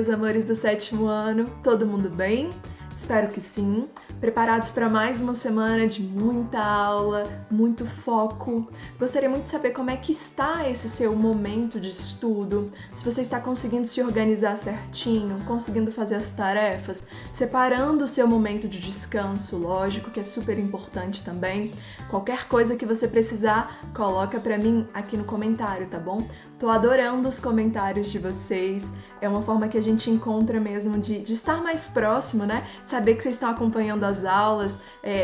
meus amores do 7º ano? Todo mundo bem? Espero que sim. Preparados para mais uma semana de muita aula, muito foco? Gostaria muito de saber como é que está esse seu momento de estudo, se você está conseguindo se organizar certinho, conseguindo fazer as tarefas, separando o seu momento de descanso, lógico que é super importante também. Qualquer coisa que você precisar, coloca para mim aqui no comentário, tá bom? Tô adorando os comentários de vocês, é uma forma que a gente encontra mesmo de estar mais próximo, né? Saber que vocês estão acompanhando as aulas,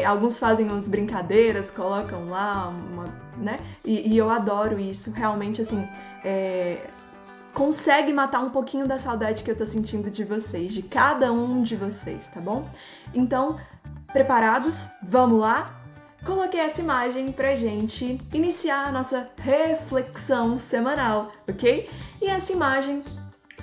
alguns fazem umas brincadeiras, colocam lá, né? E eu adoro isso, realmente assim, consegue matar um pouquinho da saudade que eu tô sentindo de vocês, de cada um de vocês, tá bom? Então, preparados? Vamos lá? Coloquei essa imagem pra gente iniciar a nossa reflexão semanal, ok? E essa imagem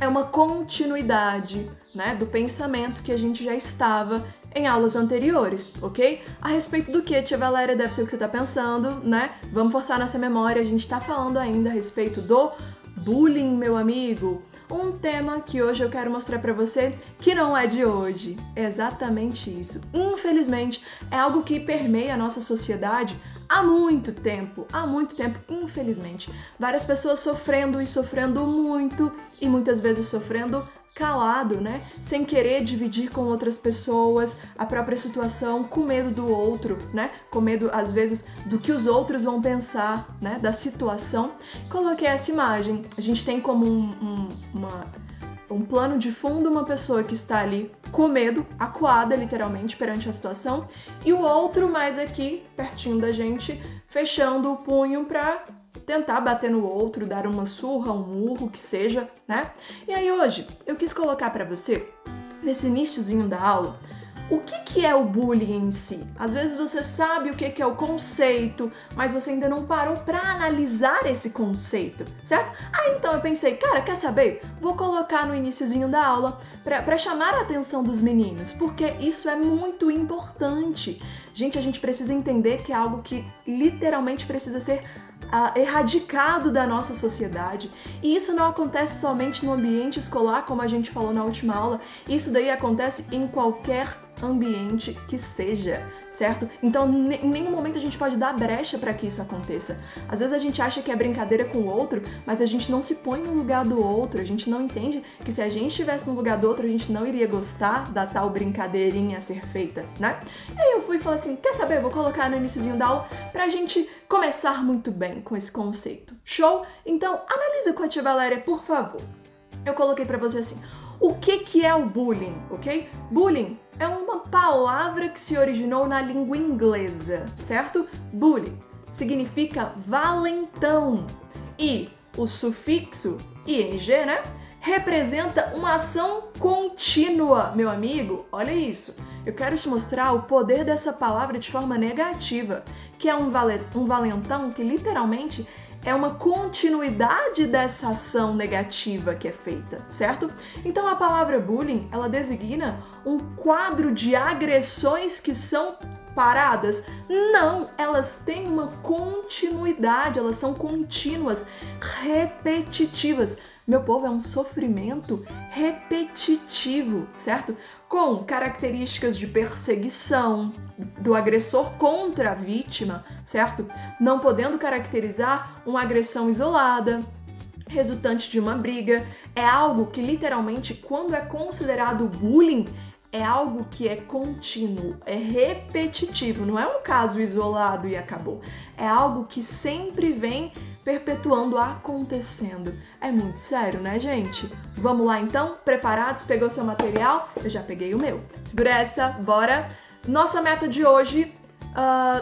é uma continuidade, né, do pensamento que a gente já estava em aulas anteriores, ok? A respeito do que, tia Valéria, deve ser o que você tá pensando, né? Vamos forçar nossa memória, a gente tá falando ainda a respeito do bullying, meu amigo. Um tema que hoje eu quero mostrar pra você que não é de hoje. É exatamente isso. Infelizmente, é algo que permeia a nossa sociedade há muito tempo, infelizmente. Várias pessoas sofrendo e sofrendo muito e muitas vezes sofrendo calado, né? Sem querer dividir com outras pessoas a própria situação, com medo do outro, né? Com medo, às vezes, do que os outros vão pensar, né? Da situação. Coloquei essa imagem. A gente tem como um plano de fundo uma pessoa que está ali com medo, acuada literalmente perante a situação, e o outro mais aqui, pertinho da gente, fechando o punho pra tentar bater no outro, dar uma surra, um murro, que seja, né? E aí hoje, eu quis colocar pra você, nesse iniciozinho da aula, o que é o bullying em si? Às vezes você sabe o que é o conceito, mas você ainda não parou pra analisar esse conceito, certo? Então eu pensei, cara, quer saber? Vou colocar no iniciozinho da aula pra chamar a atenção dos meninos, porque isso é muito importante. Gente, a gente precisa entender que é algo que literalmente precisa ser erradicado da nossa sociedade. E isso não acontece somente no ambiente escolar, como a gente falou na última aula, isso daí acontece em qualquer ambiente que seja, certo? Então, em nenhum momento a gente pode dar brecha para que isso aconteça. Às vezes a gente acha que é brincadeira com o outro, mas a gente não se põe no lugar do outro, a gente não entende que se a gente estivesse no lugar do outro, a gente não iria gostar da tal brincadeirinha a ser feita, né? E aí eu fui e falei assim, quer saber? Vou colocar no iniciozinho da aula pra gente começar muito bem com esse conceito. Show? Então, analisa com a tia Valéria, por favor. Eu coloquei pra você assim, o que é o bullying, ok? Bullying é uma palavra que se originou na língua inglesa, certo? Bullying significa valentão e o sufixo ing, né, representa uma ação contínua, meu amigo. Olha isso. Eu quero te mostrar o poder dessa palavra de forma negativa, que é um valentão que literalmente é uma continuidade dessa ação negativa que é feita, certo? Então a palavra bullying, ela designa um quadro de agressões que são paradas? Não, elas têm uma continuidade, elas são contínuas, repetitivas. Meu povo, é um sofrimento repetitivo, certo? Com características de perseguição do agressor contra a vítima, certo? Não podendo caracterizar uma agressão isolada, resultante de uma briga. É algo que literalmente, quando é considerado bullying, é algo que é contínuo, é repetitivo, não é um caso isolado e acabou. É algo que sempre vem perpetuando, acontecendo. É muito sério, né, gente? Vamos lá então? Preparados? Pegou seu material? Eu já peguei o meu. Segura essa, bora! Nossa meta de hoje,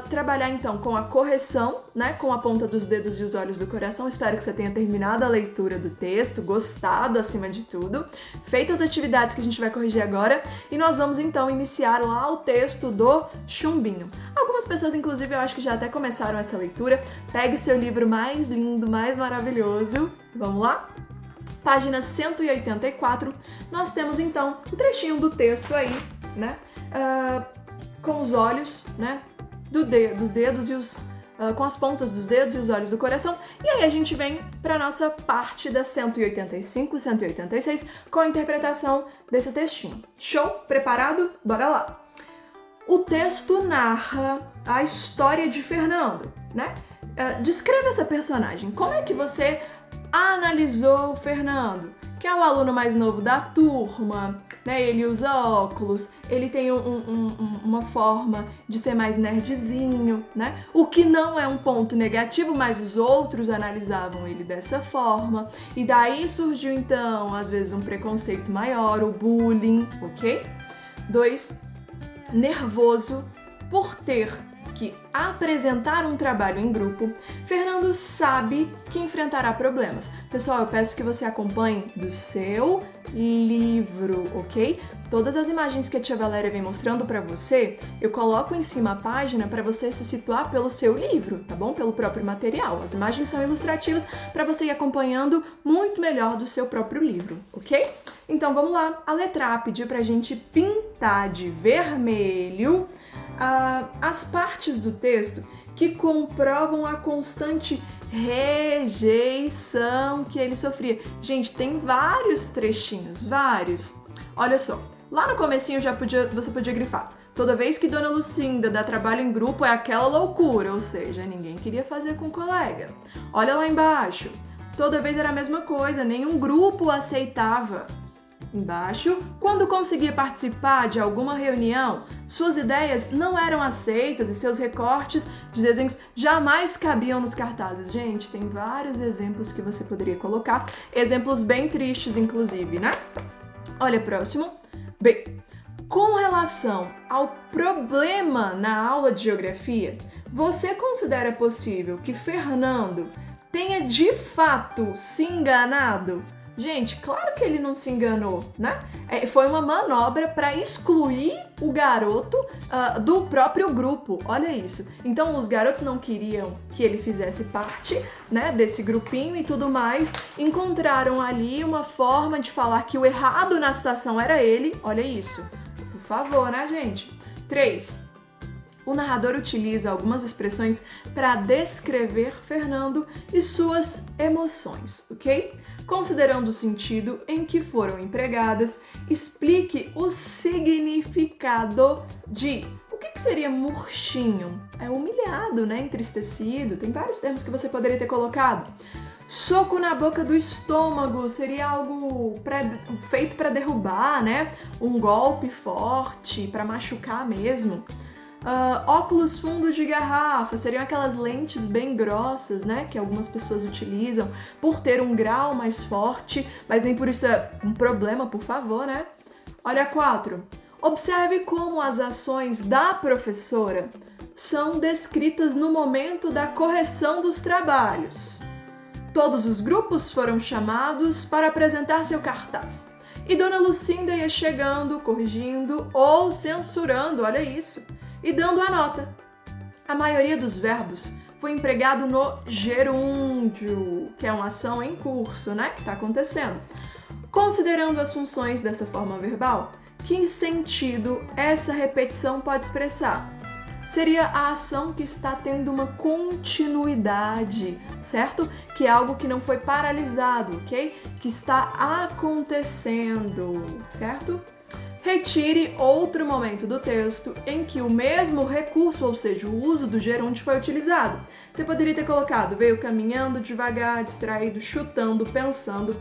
trabalhar então com a correção, né, com a ponta dos dedos e os olhos do coração. Espero que você tenha terminado a leitura do texto, gostado acima de tudo, feito as atividades que a gente vai corrigir agora, e nós vamos então iniciar lá o texto do Chumbinho. Algumas pessoas, inclusive, eu acho que já até começaram essa leitura. Pegue o seu livro mais lindo, mais maravilhoso. Vamos lá? Página 184, nós temos então um trechinho do texto aí, né, com os olhos, né, dos dedos e com as pontas dos dedos e os olhos do coração. E aí a gente vem para nossa parte da 185, 186, com a interpretação desse textinho. Show? Preparado? Bora lá! O texto narra a história de Fernando, né? Descreva essa personagem. Como é que você analisou o Fernando? Que é o aluno mais novo da turma, né? Ele usa óculos, ele tem uma forma de ser mais nerdzinho, né? O que não é um ponto negativo, mas os outros analisavam ele dessa forma. E daí surgiu, então, às vezes um preconceito maior, o bullying, ok? 2, nervoso por ter que apresentar um trabalho em grupo, Fernando sabe que enfrentará problemas. Pessoal, eu peço que você acompanhe do seu livro, ok? Todas as imagens que a tia Valéria vem mostrando para você, eu coloco em cima a página para você se situar pelo seu livro, tá bom? Pelo próprio material. As imagens são ilustrativas para você ir acompanhando muito melhor do seu próprio livro, ok? Então vamos lá. A letra A pediu pra gente pintar de vermelho as partes do texto que comprovam a constante rejeição que ele sofria. Gente, tem vários trechinhos, vários. Olha só, lá no comecinho você podia grifar. Toda vez que Dona Lucinda dá trabalho em grupo é aquela loucura, ou seja, ninguém queria fazer com o colega. Olha lá embaixo, toda vez era a mesma coisa, nenhum grupo aceitava. Embaixo, quando conseguia participar de alguma reunião, suas ideias não eram aceitas e seus recortes de desenhos jamais cabiam nos cartazes. Gente, tem vários exemplos que você poderia colocar, exemplos bem tristes, inclusive, né? Olha, próximo. B. Com relação ao problema na aula de geografia, você considera possível que Fernando tenha de fato se enganado? Gente, claro que ele não se enganou, né? Foi uma manobra para excluir o garoto do próprio grupo, olha isso. Então, os garotos não queriam que ele fizesse parte, né, desse grupinho e tudo mais. Encontraram ali uma forma de falar que o errado na situação era ele, olha isso. Por favor, né, gente? 3. O narrador utiliza algumas expressões para descrever Fernando e suas emoções, ok? Considerando o sentido em que foram empregadas, explique o significado de... O que seria murchinho? É humilhado, né? Entristecido. Tem vários termos que você poderia ter colocado. Soco na boca do estômago seria algo feito para derrubar, né? Um golpe forte, para machucar mesmo. Óculos fundo de garrafa, seriam aquelas lentes bem grossas, né, que algumas pessoas utilizam por ter um grau mais forte, mas nem por isso é um problema, por favor, né? Olha 4. Observe como as ações da professora são descritas no momento da correção dos trabalhos. Todos os grupos foram chamados para apresentar seu cartaz. E Dona Lucinda ia chegando, corrigindo ou censurando, olha isso, e dando a nota. A maioria dos verbos foi empregado no gerúndio, que é uma ação em curso, né, que está acontecendo. Considerando as funções dessa forma verbal, que sentido essa repetição pode expressar? Seria a ação que está tendo uma continuidade, certo? Que é algo que não foi paralisado, ok? Que está acontecendo, certo? Retire outro momento do texto em que o mesmo recurso, ou seja, o uso do gerúndio foi utilizado. Você poderia ter colocado, veio caminhando devagar, distraído, chutando, pensando,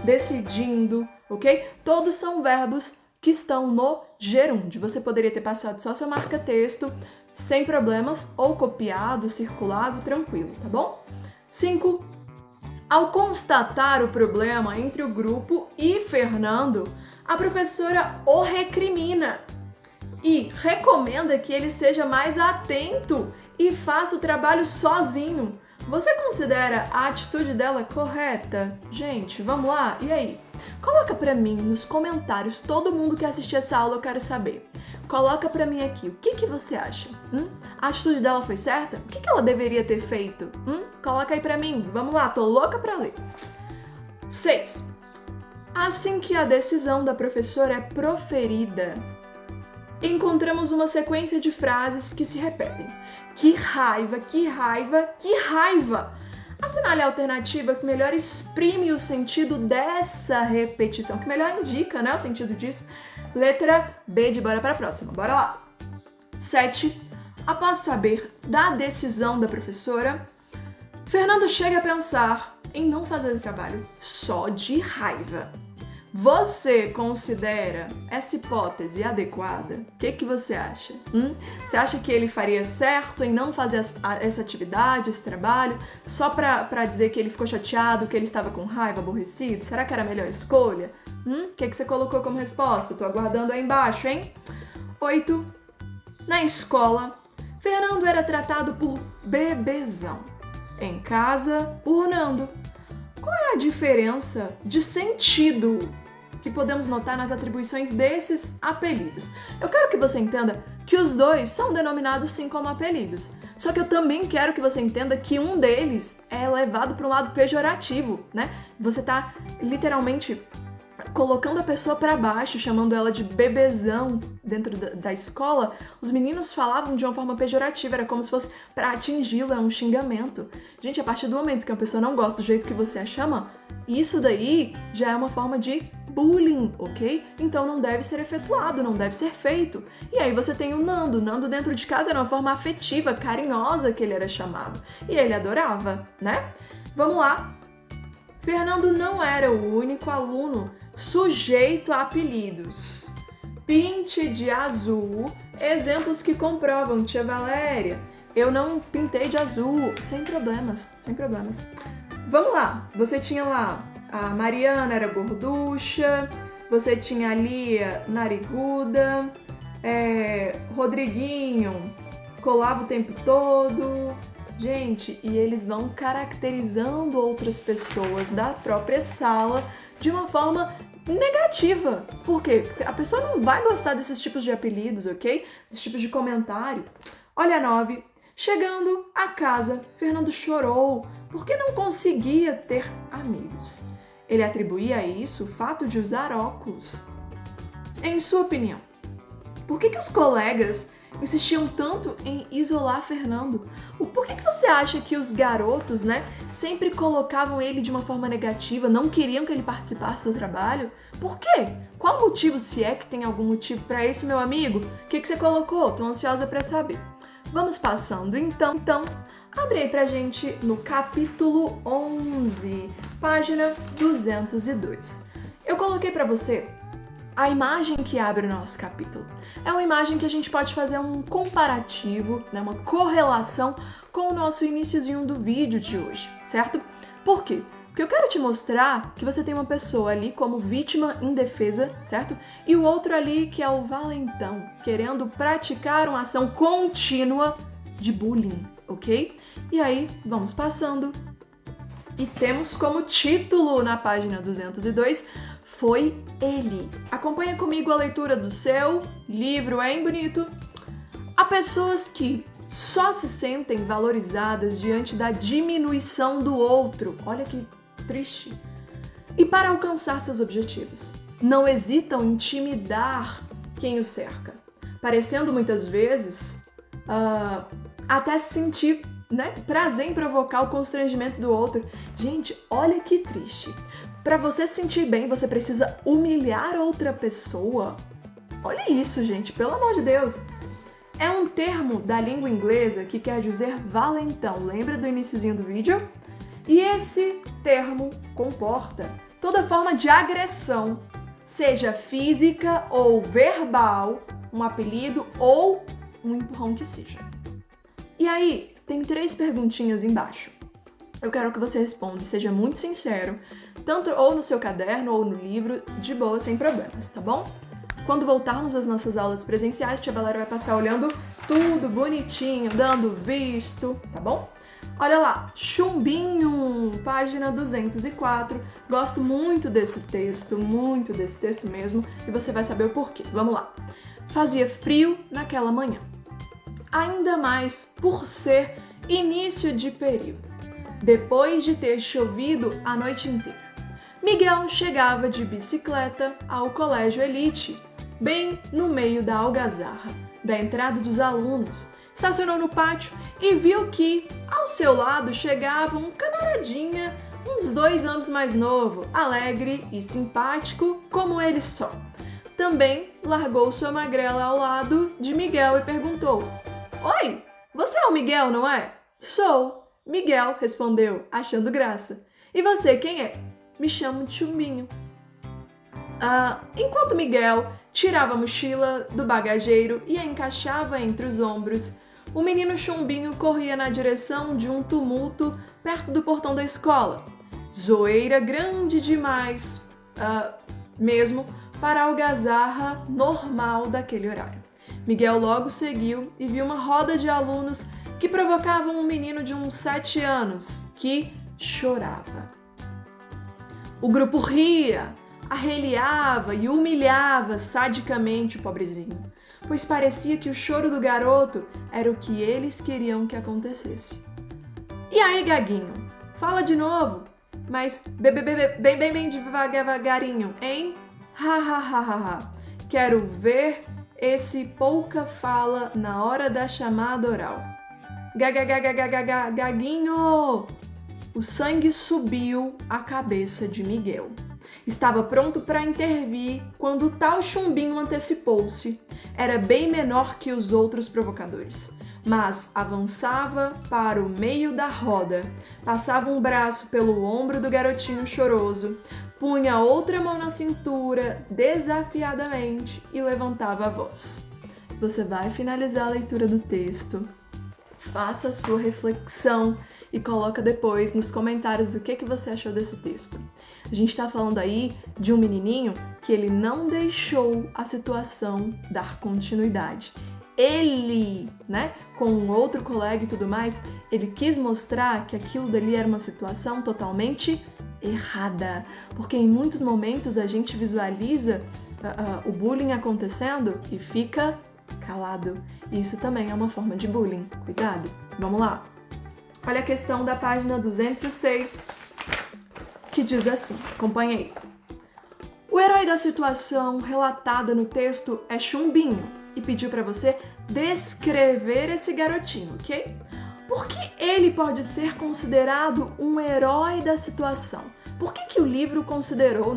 decidindo, ok? Todos são verbos que estão no gerúndio. Você poderia ter passado só seu marca-texto, sem problemas, ou copiado, circulado, tranquilo, tá bom? 5. Ao constatar o problema entre o grupo e Fernando, a professora o recrimina e recomenda que ele seja mais atento e faça o trabalho sozinho. Você considera a atitude dela correta? Gente, vamos lá? E aí? Coloca pra mim nos comentários, todo mundo que assistir essa aula eu quero saber. Coloca pra mim aqui, o que você acha? A atitude dela foi certa? O que ela deveria ter feito? Coloca aí pra mim, vamos lá, tô louca pra ler. 6. Assim que a decisão da professora é proferida, encontramos uma sequência de frases que se repetem. Que raiva, que raiva, que raiva! Assinale a alternativa que melhor exprime o sentido dessa repetição, que melhor indica, né, o sentido disso. Letra B de bora para a próxima. Bora lá. 7. Após saber da decisão da professora, Fernando chega a pensar em não fazer o trabalho só de raiva. Você considera essa hipótese adequada? O que você acha? Você acha que ele faria certo em não fazer essa atividade, esse trabalho, só pra dizer que ele ficou chateado, que ele estava com raiva, aborrecido? Será que era a melhor escolha? O que você colocou como resposta? Tô aguardando aí embaixo, hein? 8. Na escola, Fernando era tratado por bebezão. Em casa, por Nando. Qual é a diferença de sentido que podemos notar nas atribuições desses apelidos? Eu quero que você entenda que os dois são denominados sim como apelidos. Só que eu também quero que você entenda que um deles é levado para um lado pejorativo, né? Você tá literalmente colocando a pessoa para baixo, chamando ela de bebezão dentro da escola. Os meninos falavam de uma forma pejorativa, era como se fosse para atingi-la, é um xingamento. Gente, a partir do momento que uma pessoa não gosta do jeito que você a chama, isso daí já é uma forma de bullying, ok? Então não deve ser efetuado, não deve ser feito. E aí você tem o Nando. Nando dentro de casa era uma forma afetiva, carinhosa que ele era chamado. E ele adorava, né? Vamos lá. Fernando não era o único aluno sujeito a apelidos. Pinte de azul, exemplos que comprovam, tia Valéria. Eu não pintei de azul, sem problemas, sem problemas. Vamos lá, você tinha lá, a Mariana era gorducha, você tinha a Lia nariguda, Rodriguinho colava o tempo todo. Gente, e eles vão caracterizando outras pessoas da própria sala de uma forma negativa. Por quê? Porque a pessoa não vai gostar desses tipos de apelidos, ok? Desses tipos de comentário. Olha a 9. Chegando a casa, Fernando chorou porque não conseguia ter amigos. Ele atribuía a isso o fato de usar óculos. Em sua opinião, por que os colegas insistiam tanto em isolar Fernando? Por que você acha que os garotos, né, sempre colocavam ele de uma forma negativa, não queriam que ele participasse do trabalho? Por quê? Qual o motivo, se é que tem algum motivo para isso, meu amigo? O que você colocou? Tô ansiosa para saber. Vamos passando então. Abre aí pra gente no capítulo 11, página 202. Eu coloquei para você a imagem que abre o nosso capítulo. É uma imagem que a gente pode fazer um comparativo, né, uma correlação com o nosso iniciozinho do vídeo de hoje, certo? Por quê? Porque eu quero te mostrar que você tem uma pessoa ali como vítima indefesa, certo? E o outro ali que é o valentão, querendo praticar uma ação contínua de bullying, ok? E aí, vamos passando. E temos como título na página 202, Foi Ele. Acompanha comigo a leitura do seu livro, hein, bonito? Há pessoas que só se sentem valorizadas diante da diminuição do outro. Olha que triste. E para alcançar seus objetivos, não hesitam em intimidar quem o cerca, parecendo muitas vezes até se sentir, né, prazer em provocar o constrangimento do outro. Gente, olha que triste. Para você se sentir bem, você precisa humilhar outra pessoa. Olha isso, gente, pelo amor de Deus. É um termo da língua inglesa que quer dizer valentão. Lembra do iniciozinho do vídeo? E esse termo comporta toda forma de agressão, seja física ou verbal, um apelido ou um empurrão que seja. E aí, tem 3 perguntinhas embaixo. Eu quero que você responda e seja muito sincero, tanto ou no seu caderno ou no livro, de boa, sem problemas, tá bom? Quando voltarmos às nossas aulas presenciais, a tia Valéria vai passar olhando tudo bonitinho, dando visto, tá bom? Olha lá, Chumbinho, página 204. Gosto muito desse texto mesmo, e você vai saber o porquê. Vamos lá. Fazia frio naquela manhã. Ainda mais por ser início de período, depois de ter chovido a noite inteira. Miguel chegava de bicicleta ao colégio Elite, bem no meio da algazarra, da entrada dos alunos, estacionou no pátio e viu que ao seu lado chegava um camaradinha, uns 2 anos mais novo, alegre e simpático como ele só. Também largou sua magrela ao lado de Miguel e perguntou: "Oi, você é o Miguel, não é?" "Sou." Miguel respondeu, achando graça. "E você, quem é?" "Me chamo de Chumbinho." Enquanto Miguel tirava a mochila do bagageiro e a encaixava entre os ombros, o menino Chumbinho corria na direção de um tumulto perto do portão da escola. Zoeira grande demais, mesmo para a algazarra normal daquele horário. Miguel logo seguiu e viu uma roda de alunos que provocavam um menino de uns 7 anos, que chorava. O grupo ria, arreliava e humilhava sadicamente o pobrezinho, pois parecia que o choro do garoto era o que eles queriam que acontecesse. "E aí, Gaguinho? Fala de novo, mas bem devagarinho, hein? Ha, ha, ha, ha, ha. Quero ver esse pouca fala na hora da chamada oral. Gaguinho!" O sangue subiu à cabeça de Miguel. Estava pronto para intervir quando o tal Chumbinho antecipou-se. Era bem menor que os outros provocadores, mas avançava para o meio da roda, passava um braço pelo ombro do garotinho choroso, punha outra mão na cintura desafiadamente e levantava a voz. Você vai finalizar a leitura do texto, faça a sua reflexão e coloca depois nos comentários o que você achou desse texto. A gente está falando aí de um menininho que ele não deixou a situação dar continuidade. Ele, com um outro colega e tudo mais, ele quis mostrar que aquilo dali era uma situação totalmente errada. Porque em muitos momentos a gente visualiza o bullying acontecendo e fica calado. E isso também é uma forma de bullying. Cuidado. Vamos lá. Olha a questão da página 206, que diz assim, acompanha aí. O herói da situação relatada no texto é Chumbinho e pediu para você descrever esse garotinho, ok? Por que ele pode ser considerado um herói da situação? Por que o livro considerou,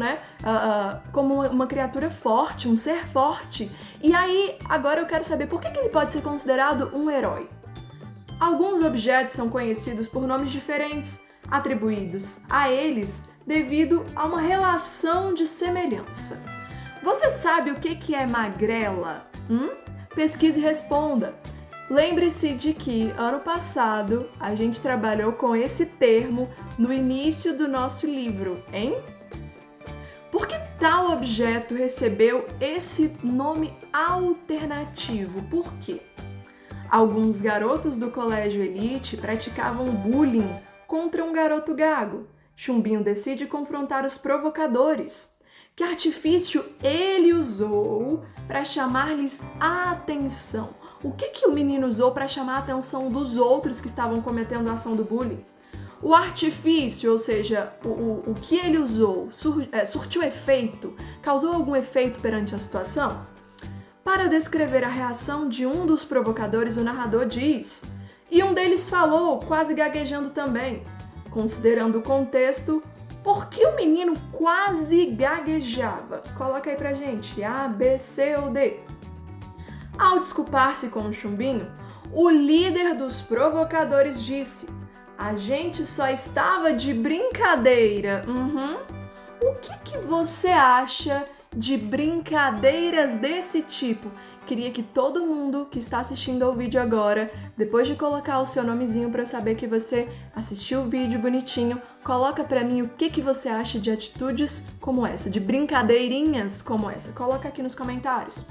como uma criatura forte, um ser forte? E aí, agora eu quero saber por que ele pode ser considerado um herói? Alguns objetos são conhecidos por nomes diferentes, atribuídos a eles devido a uma relação de semelhança. Você sabe o que é magrela? Pesquise e responda. Lembre-se de que ano passado a gente trabalhou com esse termo no início do nosso livro, hein? Por que tal objeto recebeu esse nome alternativo? Por quê? Alguns garotos do colégio elite praticavam bullying contra um garoto gago. Chumbinho decide confrontar os provocadores. Que artifício ele usou para chamar-lhes a atenção? O que o menino usou para chamar a atenção dos outros que estavam cometendo a ação do bullying? O artifício, ou seja, o que ele usou, surtiu efeito? Causou algum efeito perante a situação? Para descrever a reação de um dos provocadores, o narrador diz: "E um deles falou, quase gaguejando também." Considerando o contexto, por que o menino quase gaguejava? Coloca aí pra gente, A, B, C ou D. Ao desculpar-se com o Chumbinho, o líder dos provocadores disse: "A gente só estava de brincadeira." O que você acha de brincadeiras desse tipo? Queria que todo mundo que está assistindo ao vídeo agora, depois de colocar o seu nomezinho para eu saber que você assistiu o vídeo bonitinho, coloca para mim o que você acha de atitudes como essa, de brincadeirinhas como essa. Coloca aqui nos comentários.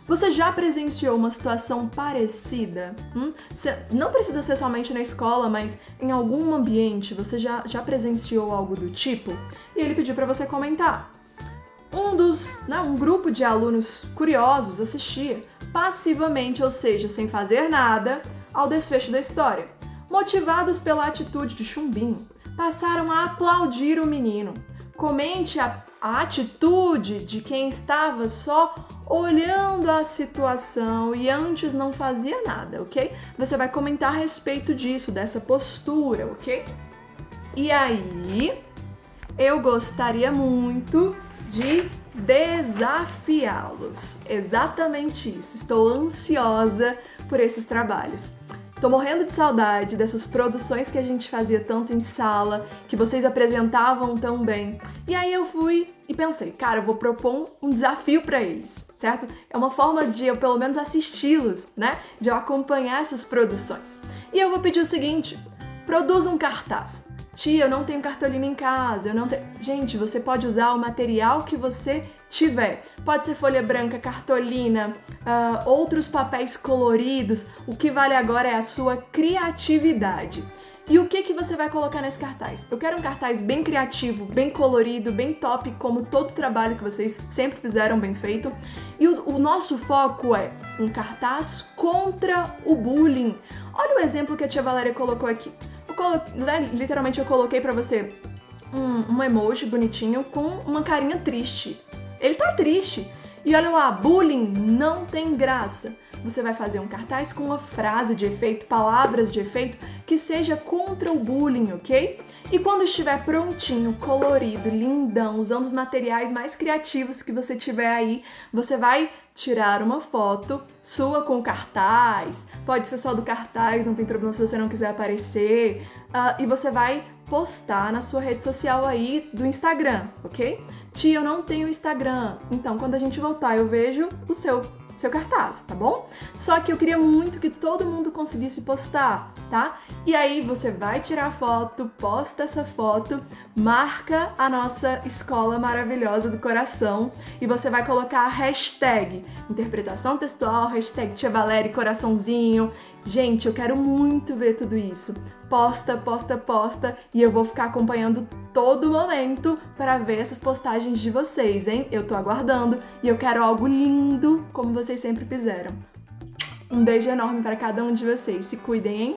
Você já presenciou uma situação parecida? Não precisa ser somente na escola, mas em algum ambiente você já presenciou algo do tipo? E ele pediu para você comentar. Um grupo de alunos curiosos assistia passivamente, ou seja, sem fazer nada, ao desfecho da história. Motivados pela atitude de Chumbinho, passaram a aplaudir o menino. Comente a atitude de quem estava só olhando a situação e antes não fazia nada, ok? Você vai comentar a respeito disso, dessa postura, ok? E aí, eu gostaria muito de desafiá-los. Exatamente isso. Estou ansiosa por esses trabalhos. Tô morrendo de saudade dessas produções que a gente fazia tanto em sala, que vocês apresentavam tão bem. E aí eu fui e pensei, cara, eu vou propor um desafio para eles, certo? É uma forma de eu pelo menos assisti-los, né? De eu acompanhar essas produções. E eu vou pedir o seguinte, produza um cartaz. Tia, eu não tenho cartolina em casa, eu não tenho... Gente, você pode usar o material que você tiver. Pode ser folha branca, cartolina, outros papéis coloridos. O que vale agora é a sua criatividade. E o que você vai colocar nesse cartaz? Eu quero um cartaz bem criativo, bem colorido, bem top, como todo trabalho que vocês sempre fizeram bem feito. E o nosso foco é um cartaz contra o bullying. Olha o exemplo que a tia Valéria colocou aqui. Literalmente eu coloquei pra você um emoji bonitinho com uma carinha triste. Ele tá triste. E olha lá, bullying não tem graça. Você vai fazer um cartaz com uma frase de efeito, palavras de efeito, que seja contra o bullying, ok? E quando estiver prontinho, colorido, lindão, usando os materiais mais criativos que você tiver aí, você vai tirar uma foto sua com o cartaz, pode ser só do cartaz, não tem problema se você não quiser aparecer, e você vai postar na sua rede social aí do Instagram, ok? Tia, eu não tenho Instagram, então quando a gente voltar eu vejo o seu cartaz, tá bom? Só que eu queria muito que todo mundo conseguisse postar, tá? E aí você vai tirar a foto, posta essa foto, marca a nossa escola maravilhosa do coração e você vai colocar a hashtag interpretação textual, hashtag Tia Valéria, coraçãozinho. Gente, eu quero muito ver tudo isso. Posta, posta, posta e eu vou ficar acompanhando todo momento para ver essas postagens de vocês, hein? Eu tô aguardando e eu quero algo lindo como vocês sempre fizeram. Um beijo enorme para cada um de vocês. Se cuidem, hein?